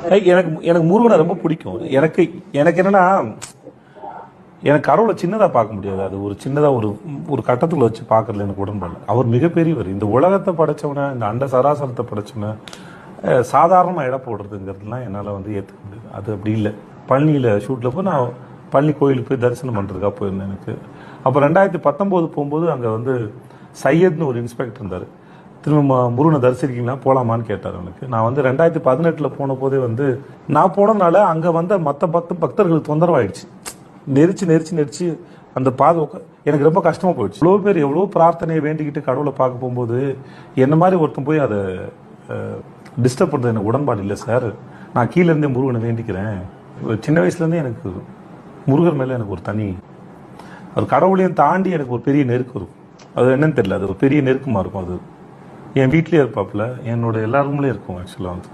எனக்கு எனக்கு முருகனை ரொம்ப பிடிக்கும். எனக்கு எனக்கு என்னன்னா, எனக்கு கடவுளை சின்னதா பார்க்க முடியாது. அது ஒரு சின்னதா ஒரு ஒரு கட்டத்துல வச்சு பார்க்கறதுல எனக்கு உடன்பாடு. அவர் மிகப்பெரியவர். இந்த உலகத்தை படைச்சவன, இந்த அண்ட சராசரத்தை படைச்சவன சாதாரணமா இட போடுறதுங்கிறதுலாம் என்னால் வந்து ஏற்றுக்க முடியாது. அது அப்படி இல்லை. பழனியில் ஷூட்டில் போய் நான் பழனி கோயிலுக்கு போய் தரிசனம் பண்ணுறதுக்காக போயிருந்தேன். எனக்கு அப்போ 2019 போகும்போது அங்கே வந்து சையத்னு ஒரு இன்ஸ்பெக்டர் இருந்தார். திரும்ப முருகனை தரிசிருக்கீங்களா, போகலாமான்னு கேட்டார் எனக்கு. நான் வந்து 2018 போன போதே வந்து நான் போனதுனால அங்கே வந்த மற்ற பக்தர்கள் தொந்தரவாயிடுச்சு. நெரிச்சு அந்த பாதை எனக்கு ரொம்ப கஷ்டமாக போயிடுச்சு. எவ்வளோ பேர் எவ்வளோ பிரார்த்தனையை வேண்டிக்கிட்டு கடவுளை பார்க்க போகும்போது என்ன மாதிரி ஒருத்தன் போய் அதை டிஸ்டர்ப் பண்ணுறது எனக்கு உடன்பாடு இல்லை சார். நான் கீழே இருந்தே முருகனை வேண்டிக்கிறேன். சின்ன வயசுலேருந்தே எனக்கு முருகர் மேலே எனக்கு ஒரு தனி, அது கடவுளையும் தாண்டி எனக்கு ஒரு பெரிய நெருக்கம் இருக்கும். அது என்னன்னு தெரியல, அது ஒரு பெரிய நெருக்கமாக இருக்கும். அது என் வீட்லேயே இருப்பாப்புல, என்னோட எல்லா ரூம்லேயும் இருக்கும் ஆக்சுவலாக வந்து.